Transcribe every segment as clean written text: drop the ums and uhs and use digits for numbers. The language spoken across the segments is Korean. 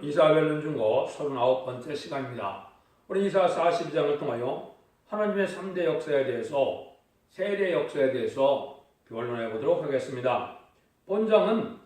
오늘은 이사벨론 중거 39번째 시간입니다. 우리 이사 42장을 통하여 하나님의 3대 역사에 대해서 세례 역사에 대해서 변론해 보도록 하겠습니다. 본장은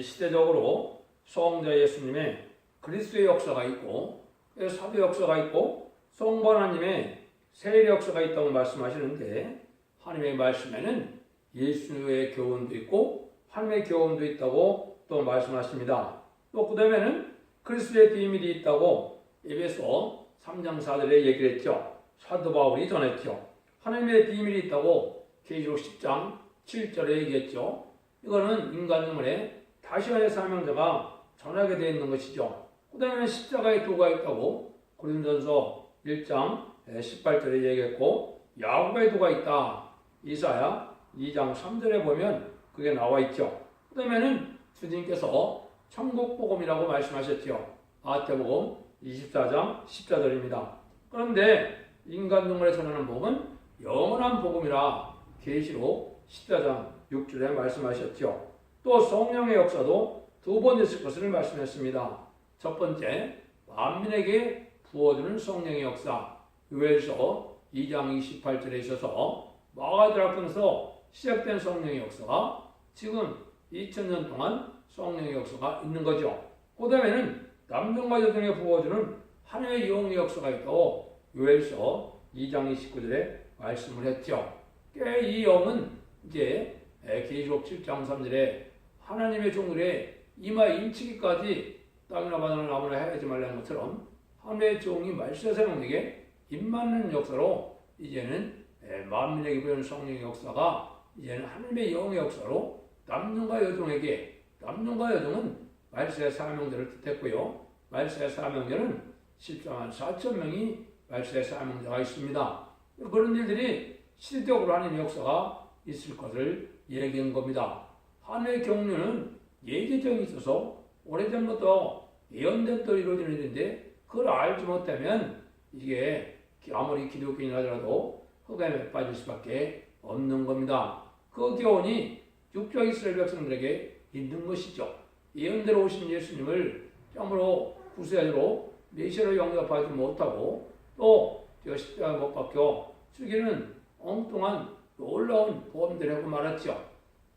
시대적으로 성자 예수님의 그리스도의 역사가 있고 사도 역사가 있고 성부 하나님의 세례 역사가 있다고 말씀하시는데 하나님의 말씀에는 예수의 교훈도 있고 하나님의 교훈도 있다고 또 말씀하십니다. 또 그 다음에는 그리스도의 비밀이 있다고 에베소 3장 4절에 얘기를 했죠. 사도 바울이 전했죠. 하나님의 비밀이 있다고 계시록 10장 7절에 얘기했죠. 이거는 인간 영혼에 다시와의 사명자가 전하게 되어 있는 것이죠. 그 다음에 십자가의 도가 있다고 고린도전서 1장 18절에 얘기했고 야곱의 도가 있다. 이사야 2장 3절에 보면 그게 나와 있죠. 그 다음에는 주님께서 천국복음이라고 말씀하셨죠. 마태복음 24장 14절입니다. 그런데 인간 영혼에 전하는 복음은 영원한 복음이라 계시록 14장 6절에 말씀하셨죠. 또 성령의 역사도 두 번 있을 것을 말씀했습니다. 첫 번째, 만민에게 부어주는 성령의 역사. 요엘서 2장 28절에 있어서 마가다락 통해서 시작된 성령의 역사가 지금 2000년 동안 성령의 역사가 있는 거죠. 그 다음에는 남성과 여성에 부어주는 하나님의 영의 역사가 있다고 요엘서 2장 29절에 말씀을 했죠. 이 영은 이제 계시록 7장 3절에 하나님의 종들의 이마에 임치기까지 땅이나 바다나 나무나 해하지 말라는 것처럼 하나님의 종이 말세 사람에게 입맞는 역사로 이제는 만민에게 부여는 성령의 역사가 이제는 하나님의 영의 역사로 남녀과 여종에게, 남녀과 여종은 말세 사명자를 뜻했고요. 말세 사명자는 14만 4천 명이 말세 사명자가 있습니다. 그런 일들이 실제적으로 하나님의 역사가 있을 것을 얘기한 겁니다. 하나님의 경륜은 예기적이 있어서 오래전부터 예언된 대로 이루어지는 일인데 그걸 알지 못하면 이게 아무리 기독교인이 하더라도 흑암에 빠질 수밖에 없는 겁니다. 그 교훈이 육적 이스라엘 백성들에게 있는 것이죠. 예언대로 오신 예수님을 참으로 구세주로 메시아로 영접하지 못하고 또 십자가에 못 박혀 죽이는 엉뚱한 놀라운 보험들을 하고 말았죠.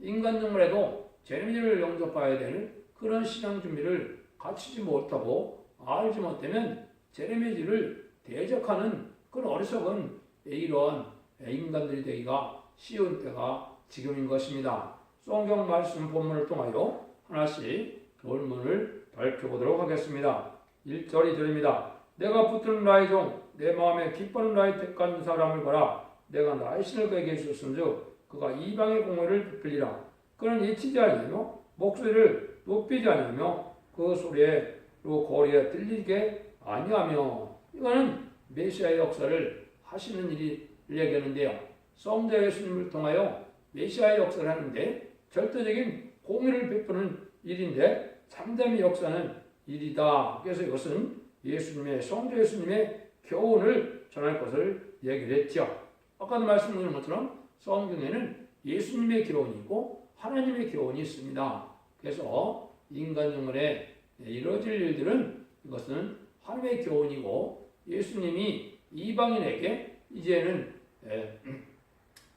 인간 영혼에도 제레미야를 영접해야 되는 그런 신앙 준비를 갖추지 못하고 알지 못하면 제레미야를 대적하는 그런 어리석은 이러한 인간들이 되기가 쉬운 때가 지금인 것입니다. 성경 말씀 본문을 통하여 하나씩 본문을 밝혀보도록 하겠습니다. 1절 2절입니다. 내가 붙드는 나의 종 내 마음에 기뻐하는 나의 택한 사람을 보라. 내가 나의 신을 그에게 주었은즉 그가 이방의 공회를 베풀리라. 그는 잊히지 아니하며 목소리를 높이지 아니하며 그 소리로 거리에 들리게 아니하며. 이거는 메시아의 역사를 하시는 일이 얘기하는데요. 성자 예수님을 통하여 메시아의 역사를 하는데 절대적인 공의를 베푸는 일인데 참담의 역사는 일이다. 그래서 이것은 예수님의 성자 예수님의 교훈을 전할 것을 얘기를 했죠. 아까도 말씀드린 것처럼 성경에는 예수님의 교훈이 있고 하나님의 교훈이 있습니다. 그래서 인간 영혼에 이루어질 일들은 이것은 하나님의 교훈이고 예수님이 이방인에게 이제는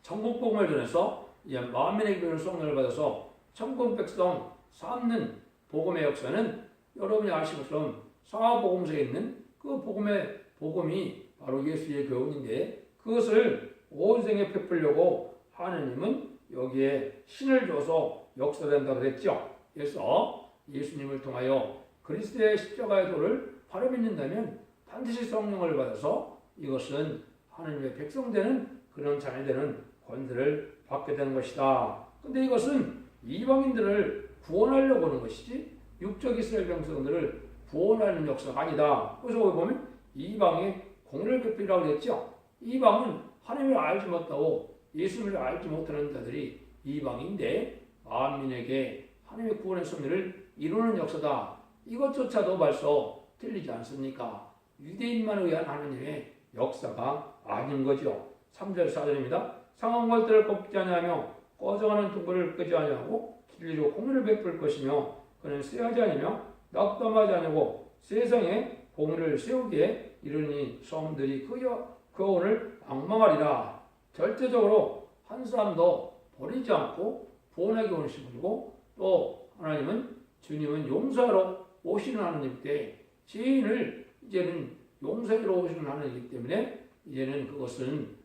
천국 복음을 전해서 만민에게 주는 성령을 받아서 천국 백성 삼는 복음의 역사는 여러분이 아시는 것처럼 사복음서에 있는 그 복음이 바로 예수의 교훈인데 그것을 온 생에 베풀려고 하느님은 여기에 신을 줘서 역사된다 그랬죠. 그래서 예수님을 통하여 그리스도의 십자가의 도를 바로 믿는다면 반드시 성령을 받아서 이것은 하느님의 백성되는 그런 자녀되는 권세를 받게 되는 것이다. 근데 이것은 이방인들을 구원하려고 하는 것이지 육적 이스라엘 백성들을 구원하는 역사가 아니다. 그래서 거기 보면 이방의 공의를 베풀이라고 했죠. 이방은 하나님을 알지 못하고 예수님을 알지 못하는 자들이 이방인데 만민에게 하나님의 구원의 섭리를 이루는 역사다. 이것조차도 벌써 틀리지 않습니까? 유대인만 의한 하나님의 역사가 아닌 거죠. 3절 4절입니다. 상한 것들을 꺾지 아니하며 꺼져가는 등불을 끄지 아니하고 진리로 공의를 베풀 것이며 그는 쇠하지 아니며 낙담하지 아니하고 세상에 공의를 세우기에 이르니 성들이 그 오늘 악망하리라. 절대적으로 한 사람도 버리지 않고 구원하기 원하시고 또 하나님은 주님은 용서하러 오시는 하나님께 죄인을 이제는 용서하러 오시는 하나님이기 때문에 이제는 그것은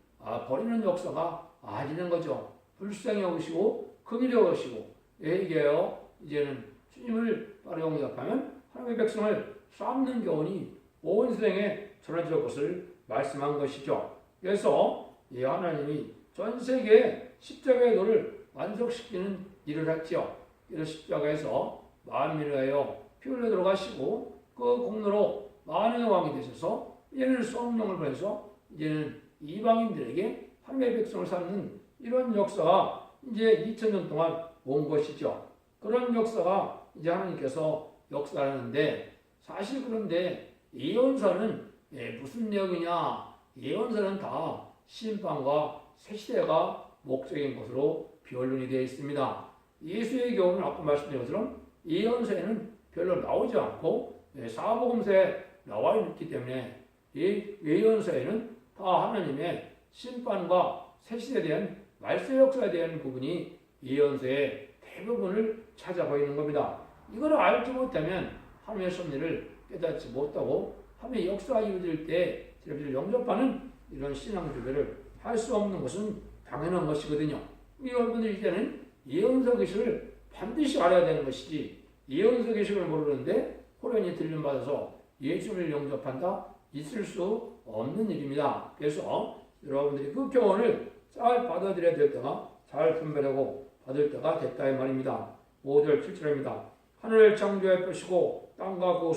버리는 역사가 아니는 거죠. 불쌍히 오시고 긍휼히 오시고 얘기해요. 이제는 주님을 바로 영접하면 하나님의 백성을 쌓는 교훈이 온 세상에 전해질 것을 말씀한 것이죠. 그래서 이 하나님이 전 세계에 십자가의 도를 완성시키는 일을 했죠. 그래서 십자가에서 만민을 위하여 피 흘려 들어가시고 그 공로로 만왕의 왕이 되셔서 이제는 성령을 보내서 이제는 이방인들에게 하나님의 백성을 쌓는 이런 역사가 이제 2000년 동안 온 것이죠. 그런 역사가 이제 하나님께서 역사하는데 사실 그런데 예언서는 무슨 내용이냐? 예언서는 다 심판과 새 시대가 목적인 것으로 변론이 되어 있습니다. 예수의 경우는 아까 말씀드린 것처럼 예언서에는 별로 나오지 않고 사복음서에 나와 있기 때문에 예언서에는 다 하나님의 심판과 새 시대에 대한 말세 역사에 대한 부분이 예언서의 대부분을 찾아 보이는 겁니다. 이걸 알지 못하면 하나님의 섭리를 깨닫지 못하고 하나님의 역사가 이루어질 때 여러분들 영접하는 이런 신앙 교배를 할 수 없는 것은 당연한 것이거든요. 여러분들 이제는 예언서 계시를 반드시 알아야 되는 것이지 예언서 계시를 모르는데 호련히 들림받아서 예수를 영접한다? 있을 수 없는 일입니다. 그래서 여러분들이 그 교훈을 잘 받아들여야 될 때가 잘 분별하고 받을 때가 됐다 이 말입니다. 5절 7절입니다. 하늘을 창조해 펴시고 땅과 그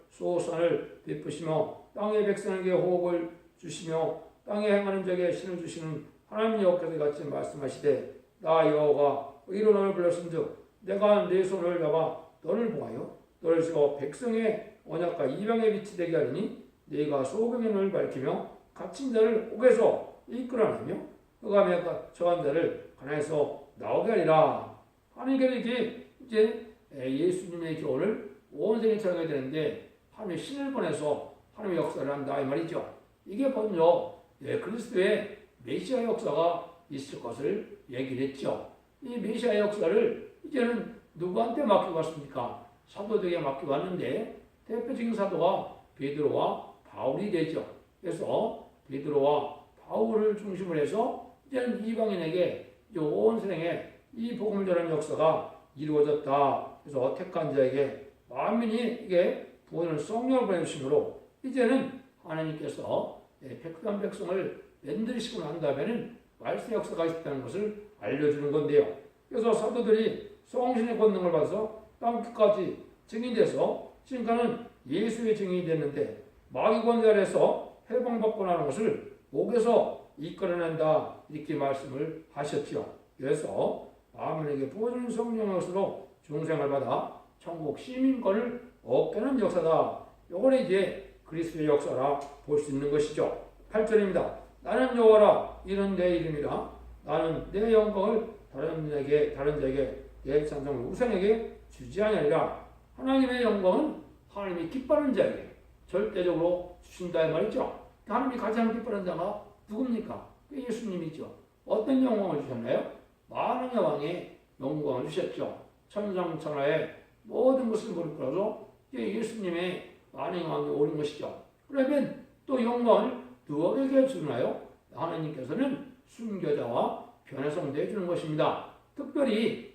수호선을 베푸시며 땅의 백성에게 호흡을 주시며 땅에 행하는 자에게 신을 주시는 하나님 여호와께서 같이 말씀하시되 나 여호와가 의로 너를 불렀은즉 내가 네 손을 잡아 너를 보하여 너를 세워 백성의 언약과 이방의 빛이 되게 하리니 네가 소금의 눈을 밝히며 갇힌 자를 옥에서 이끌어내며 흑암에 처한 자를 가나에서 나오게 하리라. 하나님께서 이렇게 이제 예수님의 교훈을 온 세계에 전하게 되는데 하나님의 신을 보내서 하나님의 역사를 한다 이 말이죠. 이게 먼저 그리스도의 메시아 역사가 있을 것을 얘기를 했죠. 이 메시아 역사를 이제는 누구한테 맡겨왔습니까? 사도들에게 맡겨왔는데 대표적인 사도가 베드로와 바울이 되죠. 그래서 베드로와 바울을 중심으로 해서 이제는 이방인에게 온 세상에 이 복음을 전하는 역사가 이루어졌다. 그래서 택한 자에게 만민이 이게 부모는 성령을 보내주심으로 이제는 하나님께서 택한 백성을 만드시고 난 다음에는 말세 역사가 있다는 것을 알려주는 건데요. 그래서 사도들이 성신의 권능을 받아서 땅끝까지 증인돼서 지금까지는 예수의 증인이 됐는데 마귀 권세 아래서 해방받고 나는 것을 목에서 이끌어낸다 이렇게 말씀을 하셨죠. 그래서 아멘에게 부어주는 성령의 것으로 중생을 받아 천국 시민권을 얻게 하는 역사다. 요거는 이제 그리스도의 역사라 볼 수 있는 것이죠. 8절입니다. 나는 여호와라 이는 내 이름이라 나는 내 영광을 다른 자에게 내 찬송을 우상에게 주지 아니하리라. 하나님의 영광은 하나님이 기뻐하는 자에게 절대적으로 주신다 이 말이죠. 하나님이 가장 기뻐하는 자가 누굽니까? 예수님이죠. 어떤 영광을 주셨나요? 만왕의 왕의 영광을 주셨죠. 천상천하의 모든 것을 무릎 꿇어서 예수님의 만왕의 왕이 오는 것이죠. 그러면 또 영광을 누구에게 주나요? 하나님께서는 순교자와 변화성도에 주는 것입니다. 특별히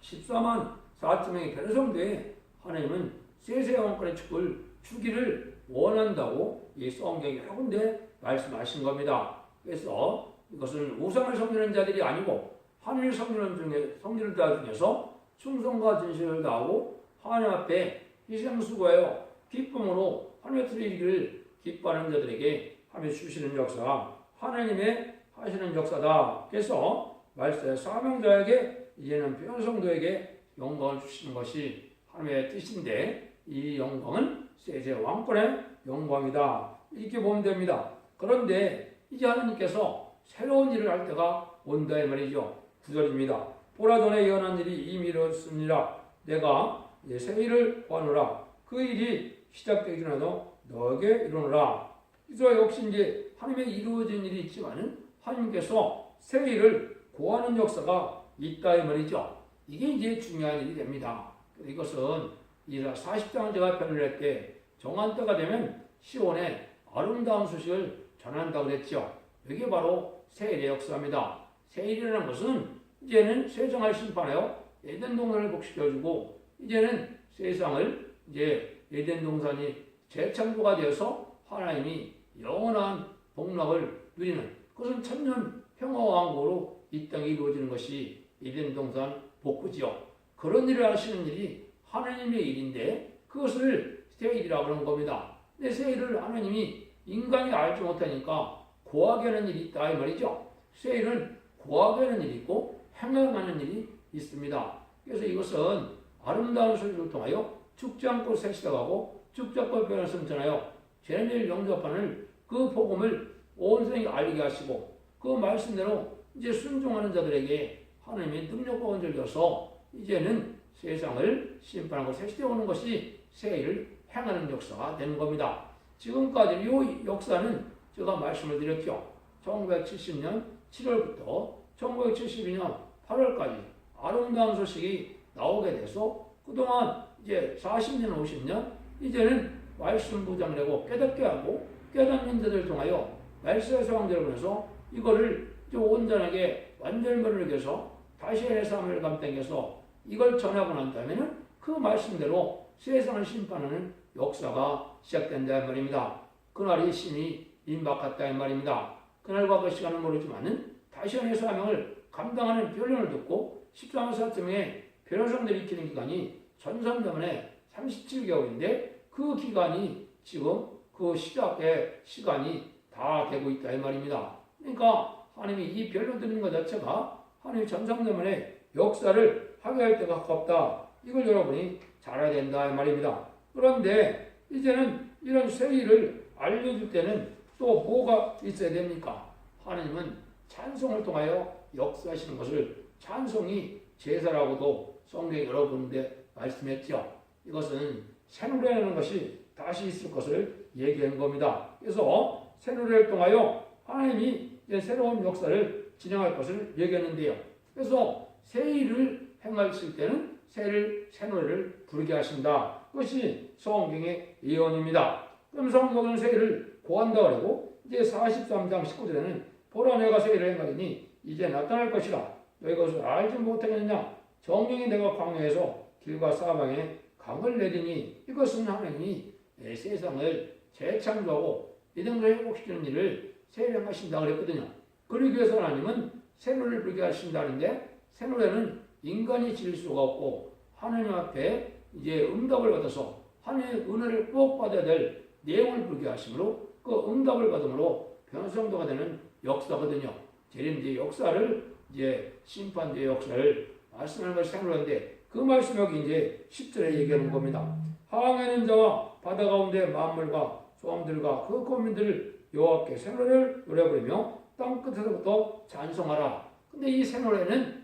14만 4천명의 변화성도에 하나님은 세세 왕권의 축복을 주기를 원한다고 이 성경에 여러 군데 말씀하신 겁니다. 그래서 이것은 우상을 섬기는 자들이 아니고 하늘 섬기는 자 중에서 충성과 진실을 다하고 하나님 앞에 희생수고하여 기쁨으로 하나님의 뜻을 이루기를 기뻐하는 자들에게 하나님이 주시는 역사, 하나님의 하시는 역사다. 그래서 말세 사명자에게 이제는 변성도에게 영광을 주시는 것이 하나님의 뜻인데 이 영광은 세세 왕권의 영광이다. 이렇게 보면 됩니다. 그런데 이제 하나님께서 새로운 일을 할 때가 온다 이 말이죠. 9절입니다. 보라 전에 예언한 일이 이미 이루었으니라. 내가 새 일을 구하노라. 그 일이 시작되기 전에도 너에게 이루노라. 이스라엘 역시 이제 하나님의 이루어진 일이 있지만은 하나님께서 새 일을 고하는 역사가 있다 이 말이죠. 이게 이제 중요한 일이 됩니다. 이것은 이사 40장을 제가 변론할 때 정한 때가 되면 시온에 아름다운 소식을 전한다고 그랬죠. 이게 바로 새 일의 역사입니다. 새 일이라는 것은 이제는 세상을 심판하여 에덴 동산을 복식해주고 이제는 세상을 이제 에덴 동산이 재창조가 되어서 하나님이 영원한 복락을 누리는 그것은 천년 평화왕국으로 이 땅에 이루어지는 것이 에덴 동산 복구지요. 그런 일을 하시는 일이 하나님의 일인데 그것을 새 일이라고 하는 겁니다. 근데 새 일을 하나님이 인간이 알지 못하니까 고하게 하는 일이 있다 이 말이죠. 새 일은 고하게 하는 일이 있고 행하는 일이 있습니다. 그래서 이것은 아름다운 소리를 통하여 죽지 않고 새시다가고 죽지 않고 변화를 전하여 죄를 영접하는 그 복음을 온 세상에 알리게 하시고 그 말씀대로 이제 순종하는 자들에게 하나님의 능력과 원죄를 줘서 이제는 세상을 심판하고 새시되어 오는 것이 새 일을 행하는 역사가 되는 겁니다. 지금까지 이 역사는 제가 말씀을 드렸죠. 1970년 7월부터 1972년 8월까지 아름다운 소식이 나오게 돼서 그동안 이제 40년, 50년 이제는 말씀 부장되고 깨닫게 하고 깨닫는 자들을 통하여 말씀의 소망대로 보내서 이거를 온전하게 완전히 위해서 다시 내 삶을 감당해서 이걸 전하고 난 다음에는 그 말씀대로 세상을 심판하는 역사가 시작된다 말입니다. 그날이 신이 임박했다 이 말입니다. 그날과 그 시간은 모르지만은 다시 내 사명을 감당하는 변론을 듣고 13사쯤에 변호사들이 익히는 기간이 전선대원에 37개월인데 그 기간이 지금 그 시작의 시간이 다 되고 있다 이 말입니다. 그러니까 하나님이 이 변론 드리는 것 자체가 하나님의 전성대원의 역사를 하게 할 때가 가깝다. 이걸 여러분이 잘 알아야 된다 이 말입니다. 그런데 이제는 이런 새 일을 알려줄 때는 또 뭐가 있어야 됩니까? 하나님은 찬송을 통하여 역사하시는 것을 찬송이 제사라고도 성경에 여러 군데 말씀했죠. 이것은 새 노래라는 것이 다시 있을 것을 얘기하는 겁니다. 그래서 새 노래를 통하여 하나님이 이제 새로운 역사를 진행할 것을 얘기하는데요. 그래서 새 일을 행하실 때는 새 노래를 부르게 하신다. 그것이 성경의 예언입니다. 그럼 성경은 새 일을 고한다 그러고 이제 43장 19절에는 보라 내가 새 일을 행하리니 이제 나타날 것이라 너희가 그것을 알지 못하겠느냐 정령이 내가 광야에서 길과 사방에 강을 내리니 이것은 하나님이 세상을 재창조하고 이등을 회복시키는 일을 새 일을 행하신다 그랬거든요. 그러기 위해서 하나님은 새 노래를 부르게 하신다는데 새 노래는 인간이 지을 수가 없고 하나님 앞에 이제 응답을 받아서 하나님의 은혜를 꼭 받아야 될 내용을 부르게 하심으로 그 응답을 받음으로 변성도가 되는 역사거든요. 재림의 역사를 이제 심판의 역사를 말씀하는 것이 생각하는데 그 말씀 여기 이제 10절에 얘기하는 겁니다. 항해하는 자와 바다 가운데 만물과 소함들과 그 고민들을 여호와께 새 노래를 노래 부르며 땅 끝에서부터 찬송하라. 근데 이 새 노래는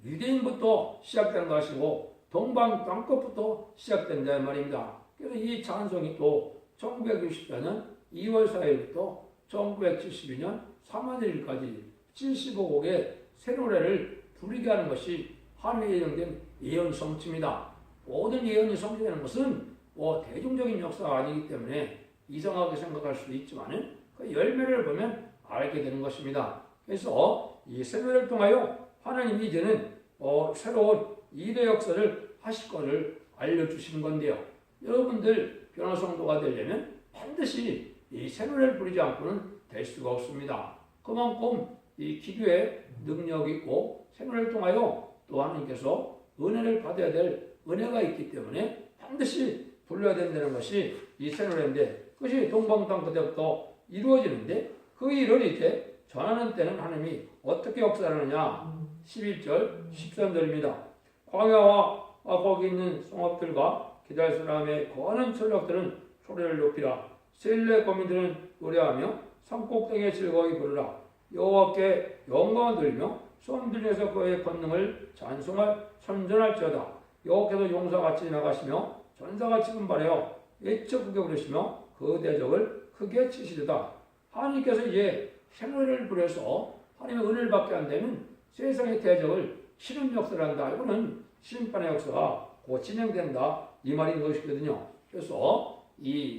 유대인부터 시작되는 것이고 동방 땅끝부터 시작된다 말입니다. 그래서 이 찬송이 또 1964년 2월 4일부터 1972년 3월 1일까지 75곡의 새 노래를 부르게 하는 것이 하나님의 예정된 예언 성취입니다. 모든 예언이 성취되는 것은 대중적인 역사가 아니기 때문에 이상하게 생각할 수도 있지만 그 열매를 보면 알게 되는 것입니다. 그래서 이 새 노래를 통하여 하나님이 이제는 새로운 일의 역사를 하실 것을 알려주시는 건데요. 여러분들 변화성도가 되려면 반드시 이 새 노래를 부르지 않고는 될 수가 없습니다. 그만큼 이 기도에 능력이 있고 새 노래를 통하여 또 하나님께서 은혜를 받아야 될 은혜가 있기 때문에 반드시 불러야 된다는 것이 이 새 노래인데 그것이 동방땅 그때부터 이루어지는데 그 일을 이제 전하는 때는 하나님이 어떻게 역사하느냐 11절 13절입니다. 광야와 거기 있는 성읍들과 기다릴 사람의 거하는 철벽들은 소리를 높이라. 셀레 거민들은 노래하며 산꼭대기에 즐거이 부르라. 여호와께 영광을 돌리며 소음들에서 그의 권능을 찬송할 선전할지어다. 여호와께서 용사같이 나가시며 전사같이 분발하여 애적 크게 부르시며 그 대적을 크게 치시리다. 하나님께서 이제 새노래를 부려서 하나님의 은혜를 받게 한다면 세상의 대적을 치는 역사를 한다. 이거는 심판의 역사가 곧 진행된다. 이 말인 것이거든요. 그래서 이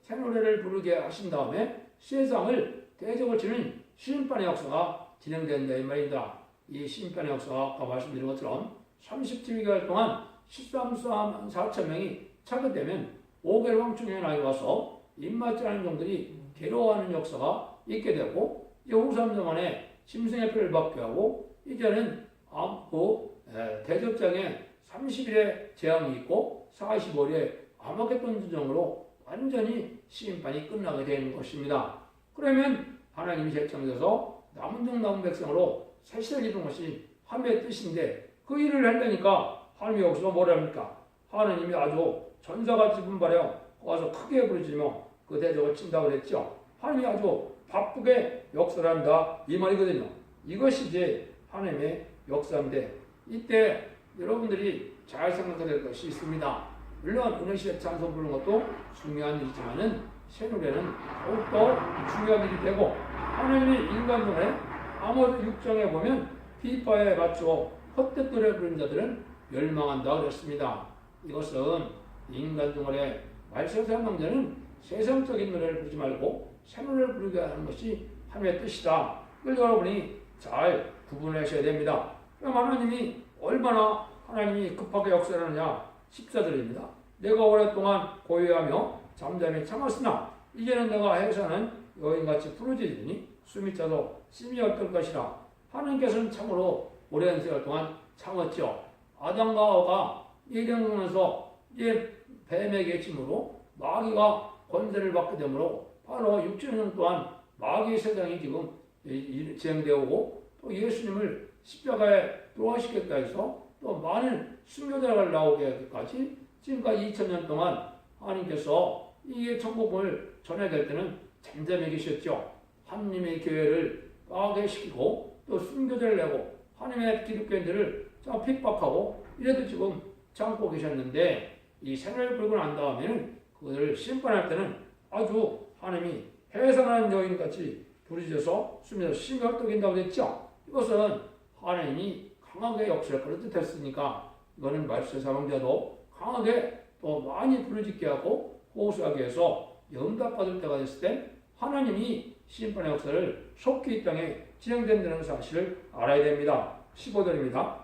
새노래를 부르게 하신 다음에 세상을 대적을 치는 심판의 역사가 진행된다. 이 말입니다. 이 심판의 역사가 아까 말씀드린 것처럼 37개월 동안 13만 4천 명이 차게되면 5개월 왕중에 나이 와서 입맞지 않은 종들이 괴로워하는 역사가 있게 되고 이제 후 3년 만에 짐승의 표를 받게 하고 이제는 대접장에 30일의 재앙이 있고 45일에 아마겟돈 전쟁으로 완전히 심판이 끝나게 되는 것입니다. 그러면 하나님이 결정돼서 남은 종 남은 백성으로 새 시대를 이루는 것이 하나님의 뜻인데 그 일을 하려니까 하나님이 여기서 뭐라 합니까? 하나님이 아주 전사같이 분발하여 와서 크게 부르짖으며 그 대적을 친다고 그랬죠. 하나님이 아주 바쁘게 역사를 한다 이 말이거든요. 이것이 이제 하나님의 역사인데 이때 여러분들이 잘 생각해야 될 것이 있습니다. 물론 은혜시대 찬송 부르는 것도 중요한 일이지만은 새노래는 더욱더 중요한 일이 되고 하나님이 인간 중에 아모스 6장에 보면 비파에 맞추어 헛된 노래 부르는 자들은 멸망한다 그랬습니다. 이것은 인간 중에 말세상 남자는 세상적인 노래를 부르지 말고 새 노래를 부르게 하는 것이 하나님의 뜻이다. 이걸 여러분이 잘 구분하셔야 됩니다. 그럼 하나님이 얼마나 하나님이 급하게 역사를 하느냐 14절입니다. 내가 오랫동안 고요하며 잠잠히 참았으나 이제는 내가 해서는 여인같이 부르짖으니 숨이 차도 심히 어떨 것이라. 하나님께서는 참으로 오랜 세월 동안 참았죠. 아담과 하와가 예정하면서 이제 뱀의 계침으로 마귀가 권세를 받게 되므로 바로 6천년 동안 마귀의 세상이 지금 진행되어 오고 또 예수님을 십자가에 돌아가시겠다 해서 또 많은 순교자가 나오게까지 지금까지 2000년 동안 하나님께서 이 천국을 전해야 될 때는 잠잠히 계셨죠. 하나님의 교회를 파괴시키고 또 순교자를 내고 하나님의 기독교인들을 핍박하고 이래도 지금 참고 계셨는데 이 생애를 불고 난 다음에는 그들을 심판할 때는 아주 하나님이 해산하는 여인같이 부르짖어서 숨에서 심히 헐떡인다고 했죠. 이것은 하나님이 강하게 역사를 그런 뜻했으니까 이거는 말세 사망자도 강하게 또 많이 부르짖게 하고 호소하게 해서 응답받을 때가 됐을 때 하나님이 심판의 역사를 속히 이 땅에 진행된다는 사실을 알아야 됩니다. 15절입니다.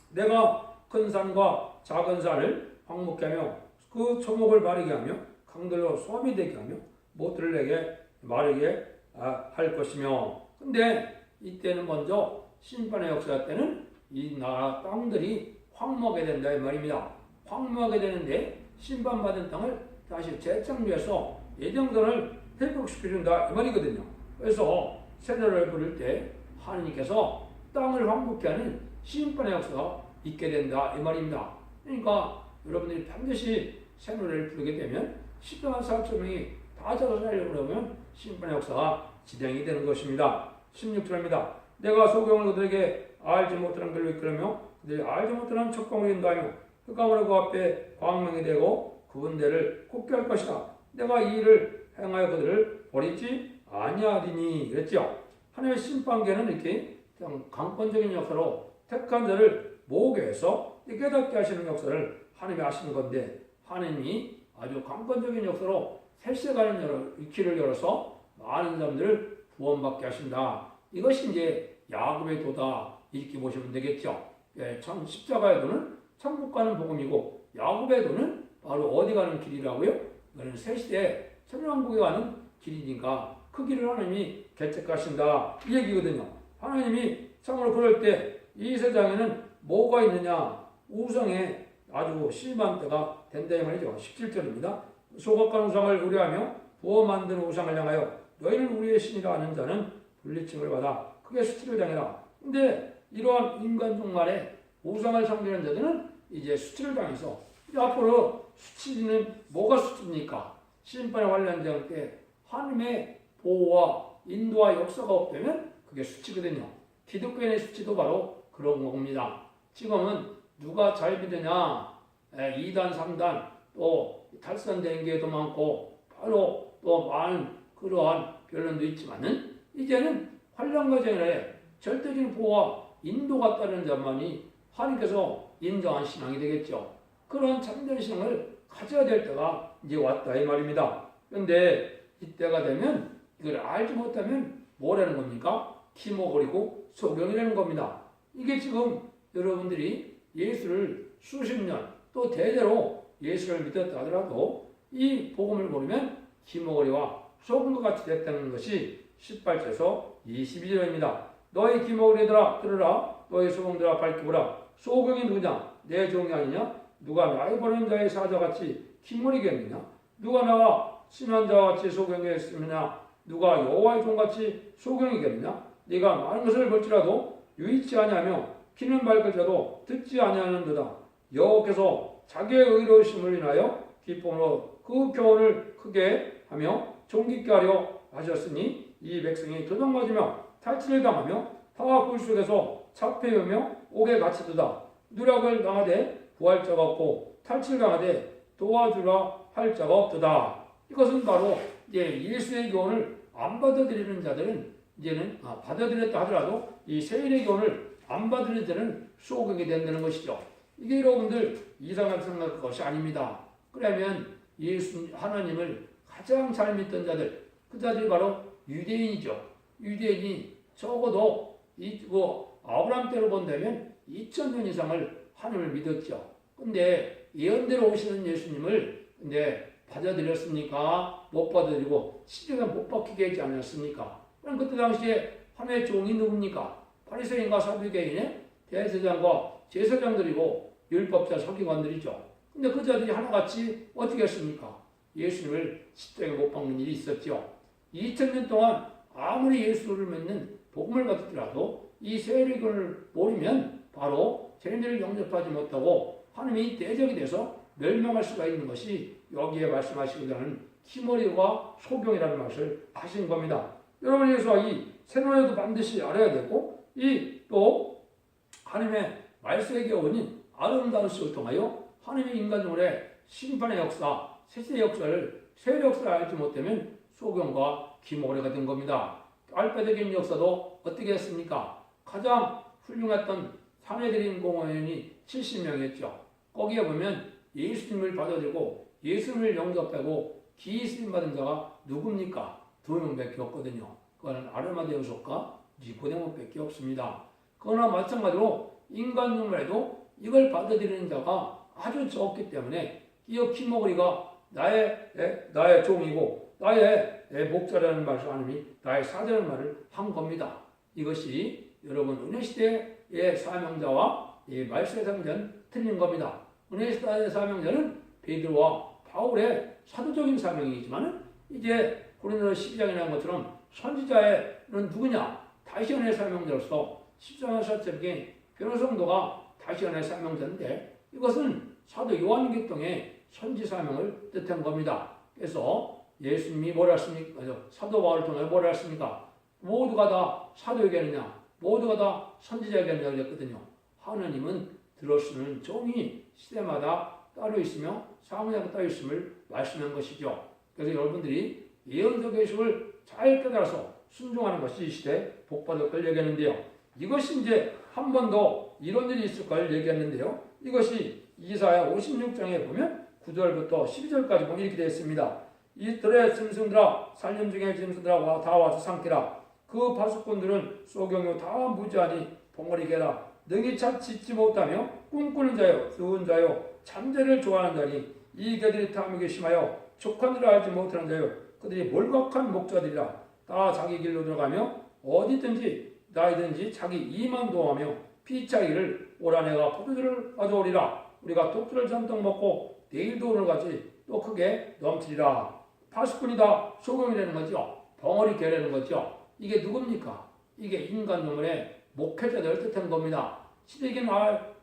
내가 큰 산과 작은 산을 황무케 하며 그 초목을 마르게 하며 강들로 소음이 되게 하며 못들을 내게 마르게 할 것이며 근데 이때는 먼저 심판의 역사 때는 이 나라 땅들이 황무하게 된다 이 말입니다. 황무하게 되는데 심판받은 땅을 다시 재창조해서 예정전을 회복시켜준다 이 말이거든요. 그래서 새노래를 부를 때 하나님께서 땅을 황무케 하는 심판의 역사가 있게 된다 이 말입니다. 그러니까 여러분들이 반드시 새노래를 부르게 되면 10만 4천 명이 다 잡아서 살려고 그러면 심판의 역사가 진행이 되는 것입니다. 16절입니다. 내가 소경을 그들에게 알지 못하는 길로 이끌으며 그들이 알지 못하는 척광을 인도하며 흑암으로 그 앞에 광명이 되고 그분들을 곱게 할 것이다. 내가 이 일을 행하여 그들을 버리지 아니하리니 그랬죠. 하나님의 심판계는 이렇게 강권적인 역사로 택한 자를 모으게 해서 깨닫게 하시는 역사를 하나님이 하시는 건데 하나님이 아주 강권적인 역사로 세세가는 길을 열어서 많은 사람들을 구원받게 하신다. 이것이 이제 야곱의 도다 이렇게 보시면 되겠죠. 참 십자가의 도는 천국 가는 복음이고 야곱의 도는 바로 어디 가는 길이라고요? 이거는 새시대 천년왕국에 가는 길이니까 그 길을 하나님이 개척하신다 이 얘기거든요. 하나님이 참으로 그럴 때 이 세상에는 뭐가 있느냐 우상에 아주 심한 때가 된다 이 말이죠. 17절입니다. 소각한 우상을 의뢰하며 부어 만든 우상을 향하여 너희는 우리의 신이라 하는 자는 분리침을 받아 크게 수치를 당해라. 근데 이러한 인간종 간에 우상을 섬기는 자들은 이제 수치를 당해서 이제 앞으로 수치는 뭐가 수치입니까? 심판의 관련된 때 하나님의 보호와 인도와 역사가 없다면 그게 수치거든요. 기독교인의 수치도 바로 그런 겁니다. 지금은 누가 잘 믿느냐 2단 3단 또 탈선된 게도 많고 바로 또 많은 그러한 변론도 있지만은 이제는 환란 과정에 절대적인 보호와 인도가 따르는 자만이 하나님께서 인정한 신앙이 되겠죠. 그런 참된 신앙을 가져야 될 때가 이제 왔다 이 말입니다. 그런데 이때가 되면 이걸 알지 못하면 뭐라는 겁니까? 기모거리고 소경이라는 겁니다. 이게 지금 여러분들이 예수를 수십 년 또 대대로 예수를 믿었다 하더라도 이 복음을 모르면 기모거리와 소금과 같이 됐다는 것이 18절에서 22절입니다. 너희 기모거리들아 들으라. 너희 소금들아 밝히 보라. 소경이 누구냐? 내 종이 아니냐? 누가 나의 보낸 자의 사자같이 기모리겠느냐? 누가 나와 친한 자같이 소경이겠느냐? 누가 여호와의 종같이 소경이겠느냐? 네가 많은 것을 볼지라도 유의치 아니하며 귀는 밝을지라도 듣지 아니하는도다. 여호와께서 자기의 의로우심을 인하여 기쁨으로 그 교훈을 크게 하며 존귀케 하려 하셨으니 이 백성이 도둑맞으며 탈취를 당하며 타와 굴 속에서 잡혀오며 옥에 갇히도다. 누락을 당하되 구할 자가 없고 탈취를 당하되 도와주라 할 자가 없도다. 이것은 바로 이제 예수의 교훈을 안 받아들이는 자들은 이제는 받아들였다 하더라도 이 세일의 교훈을 안 받아들이는 자는 소경이 된다는 것이죠. 이게 여러분들 이상하게 생각할 것이 아닙니다. 그러면 예수 하나님을 가장 잘 믿던 자들, 그 자들이 바로 유대인이죠. 유대인이 적어도 아브라함 때로 본다면 2000년 이상을 하나님을 믿었죠. 근데 예언대로 오시는 예수님을 근데 받아들였습니까? 못 받아들이고 시대가 못 박히게 하지 않았습니까? 그럼 그때 당시에 하나님의 종이 누굽니까? 바리새인과 사두개인의 대제사장과 제사장들이고 율법자 서기관들이죠. 근데 그 자들이 하나같이 어떻게 했습니까? 예수님을 십자가에 못 박는 일이 있었죠. 2000년 동안 아무리 예수를 믿는 복음을 받더라도 이 세례교를 모르면 바로 쟤네들을 영접하지 못하고 하나님이 대적이 돼서 멸망할 수가 있는 것이 여기에 말씀하시고자 하는 기머리와 소경이라는 말을 하신 겁니다. 여러분께서 이 새노래도 반드시 알아야 되고 이 또 하나님의 말씀의 교훈이 아름다운 것을 통하여 하나님의 인간들의 심판의 역사, 세세의 역사를 세례 역사를 알지 못하면 소경과 기모래가 된 겁니다. 알파적인 역사도 어떻게 했습니까? 가장 훌륭했던 사내들인 공회원이 70명이었죠. 거기에 보면 예수님을 받아들이고 예수님을 영접하고 기수님 받은 자가 누굽니까? 2명밖에 없거든요. 그거는 아르마데우스과 니고데모밖에 없습니다. 그러나 마찬가지로 인간 중에도 이걸 받아들이는 자가 아주 적기 때문에 이 기모거리가 나의 종이고 나의 목자라는 말을 하느니 나의 사자라는 말을 한 겁니다. 이것이 여러분 은혜시대의 사명자와 말씀의 사명자는 틀린 겁니다. 은혜시대의 사명자는 베드로와 바울의 사도적인 사명이지만 이제 고린도 12장에 나온 것처럼 선지자는 누구냐? 다시 은혜의 사명자로서 14년 사적인 변호성도가 다시 은혜의 사명자인데 이것은 사도 요한계통의 선지 사명을 뜻한 겁니다. 그래서 예수님이 뭐라 했습니까? 사도 바울을 통해 뭐라 했습니까? 모두가 다 사도에게느냐? 모두가 다 선지자에게느냐 그랬거든요. 하나님은 들어쓰는 종이 시대마다 따로 있으며 사무자가 따로 있음을 말씀한 것이죠. 그래서 여러분들이 예언적 예수를 잘 깨달아서 순종하는 것이 이 시대에 복받을 걸 얘기했는데요. 이것이 이제 한 번 더 이런 일이 있을 걸 얘기했는데요. 이것이 이사야 56장에 보면 9절부터 12절까지 보면 이렇게 되어 있습니다. 이 들의 짐승들아 살림 중에 짐승들아 다 와서 삼키라. 그 파수꾼들은 소경요 다 무지하니 벙어리게라. 능히 찾지 못하며 꿈꾸는 자요 좋은 자요 잠재를 좋아하는 자니 이 개들이 탐욕에 심하여 족한 일을 알지 못하는 자요 그들이 몰각한 목자들이라. 다 자기 길로 들어가며 어디든지 나이든지 자기 이만 도하며 피차기를 오라 내가 포도주를 가져오리라. 우리가 독주를 잔뜩 먹고 내일도 오늘같이 또 크게 넘치리라. 파수꾼이다 소경이라는 거죠. 벙어리 개라는 거죠. 이게 누굽니까? 이게 인간 영혼의 목회자들 뜻한 겁니다. 시대적인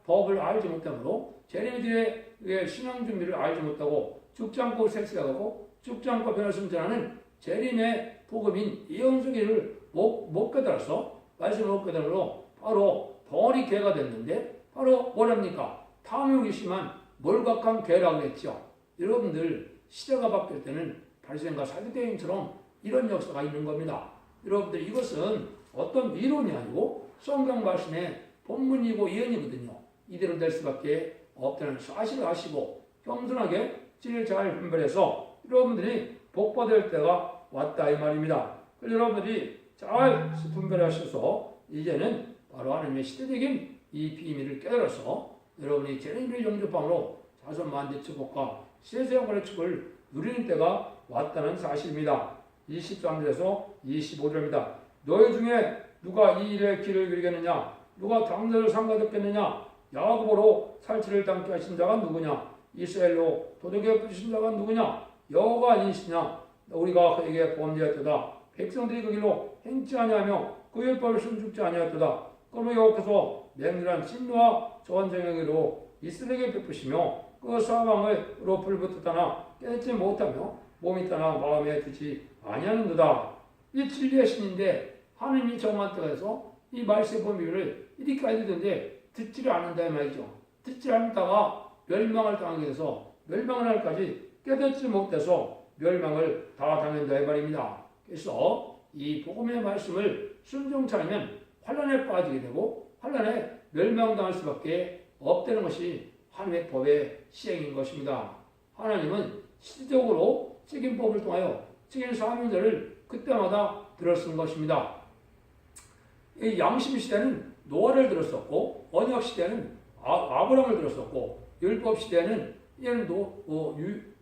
법을 알지 못하므로 재림들의 신앙 준비를 알지 못하고 죽지 않고 섹스하고 죽지 않고 변화를 전하는 재림의 복음인 예언주기를 못 깨달아서 말씀을 못 깨달으므로 바로 벙어리 개가 됐는데 바로 뭐랍니까? 탐욕이 심한 몰각한 개라고 했죠. 여러분들 시대가 바뀔 때는 바리새인과 사두개인처럼 이런 역사가 있는 겁니다. 여러분들 이것은 어떤 이론이 아니고 성경 말씀의 본문이고 예언이거든요. 이대로 될 수밖에 없다는 사실을 아시고 겸손하게 진리를 잘 분별해서 여러분들이 복받을 때가 왔다 이 말입니다. 여러분들이 잘 분별하셔서 이제는 바로 하나님의 시대적인 이 비밀을 깨달아서 여러분이 재림을 영접함으로 자손만대 축복과 세세왕권의 축복을 누리는 때가 왔다는 사실입니다. 23절에서 25절입니다. 너희 중에 누가 이 일에 길을 잃겠느냐? 누가 당대를 상가듣겠느냐? 야고보로 살치를 담게 하신 자가 누구냐? 이스라엘로 도둑에 붙이신 자가 누구냐? 여호와가 아니시냐? 우리가 그에게 범죄했도다. 백성들이 그 길로 행치 아니하며 그 율법을 순종치 아니하였도다. 그러므로 여호와께서 맹렬한 진노와 전쟁에게로 이스라엘에게 베푸시며 그 사방으로 불붙었다나 깨닫지 못하며 몸이 떠나 마음에 드지 아니하는도다. 이 진리의 신인데 하나님이 정한 때가 돼서 이 말씀의 범위를 이렇게 알려주는데 듣지를 않는다 이 말이죠. 듣지 않다가 멸망을 당하게 돼서 멸망을 할까지 깨닫지 못해서 멸망을 다 당한다 이 말입니다. 그래서 이 복음의 말씀을 순종치 않으면 환란에 빠지게 되고 환란에 멸망당할 수밖에 없다는 것이 하나님의 법의 시행인 것입니다. 하나님은 시대적으로 책임법을 통하여 책임 사명자를 그때마다 들었은 것입니다. 이 양심 시대는 노아를 들었었고 언약 시대는 아브라함을 들었었고 율법 시대는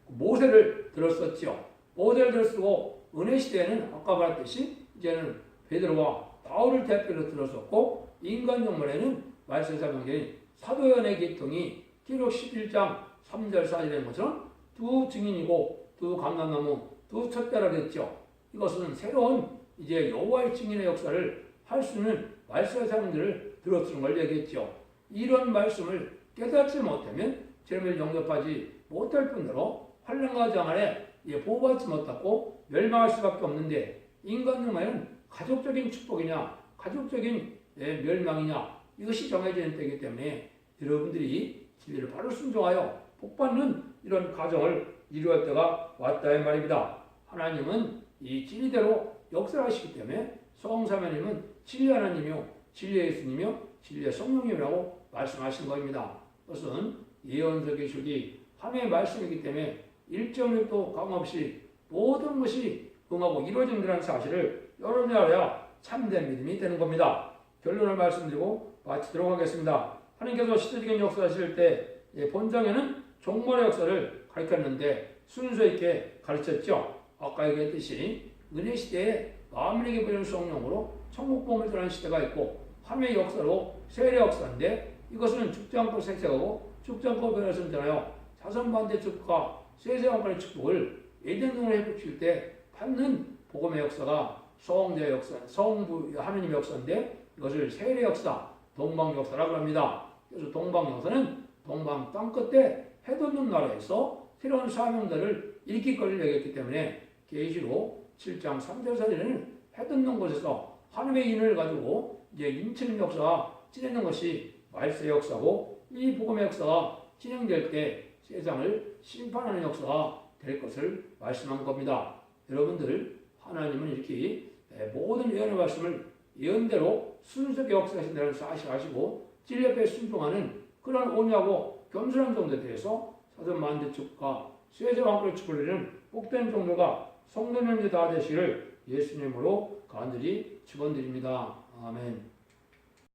모세를 들었었죠. 모세를 들었고 은혜 시대에는 아까 말했듯이 이제는 베드로와 바울을 대표로 들었었고 인간 영문에는 말세사명계인 사도연의 계통이 기록 11장 3절 4절에 된 것처럼 두 증인이고 두 감람나무 두 촛대라 그랬죠. 이것은 새로운 이제 여호와의 증인의 역사를 할 수 있는 말씀의 사람들을 들어주는 걸 얘기했죠. 이런 말씀을 깨닫지 못하면 죄를 영접하지 못할 뿐더러 환난과 장안에 보호받지 못하고 멸망할 수밖에 없는데 인간 영혼은 가족적인 축복이냐 가족적인 멸망이냐 이것이 정해지는 때이기 때문에 여러분들이 진리를 바로 순종하여 복받는 이런 가정을 이루어야 할 때가 왔다 이 말입니다. 하나님은 이 진리대로 역사하시기 때문에 성삼위님은 진리 하나님이요 진리의 예수님이요 진리의 성령님이라고 말씀하신 겁니다. 그것은 예언서기 주기 하나님의 말씀이기 때문에 일정력도 감없이 모든 것이 응하고 이루어진다는 사실을 여러분이 알아야 참된 믿음이 되는 겁니다. 결론을 말씀드리고 마치도록 하겠습니다. 하나님께서 시대적인 역사하실 때 본장에는 종말의 역사를 가르쳤는데 순서 있게 가르쳤죠. 아까 얘기했듯이 은혜 시대에 마음에게 보이는 성령으로 천국복음을 전하는 시대가 있고 하나님의 역사로 세례 역사인데 이것은 죽지 않고 생생하고 죽지 않고 변화를 전하여 자선반대 축복과 세세왕권의 축복을 예전동을 해붙일 때 받는 복음의 역사가 성대 역사, 성부 하느님의 역사인데 이것을 세례 역사, 동방 역사라고 합니다. 그래서 동방 역사는 동방 땅끝에 해돋는 나라에서 새로운 사명자를 일으킬 것을 얘기했기 때문에 계시록 7장 3절 4절에는 해돋는 곳에서 하나님의 인을 가지고 이제 인치는 역사가 진행되는 것이 말세 역사고 이 복음의 역사가 진행될 때 세상을 심판하는 역사가 될 것을 말씀한 겁니다. 여러분들 하나님은 이렇게 모든 예언의 말씀을 예언대로 순수하게 역사하신다는 사실 아시고 진리 앞에 순종하는 그런 온유하고 겸손한 정도에 대해서 사전 만대 축과 세세왕권의 축을 누리는 복된 종교가 성도님들 다 되시기를 예수님으로 간절히 축원드립니다. 아멘.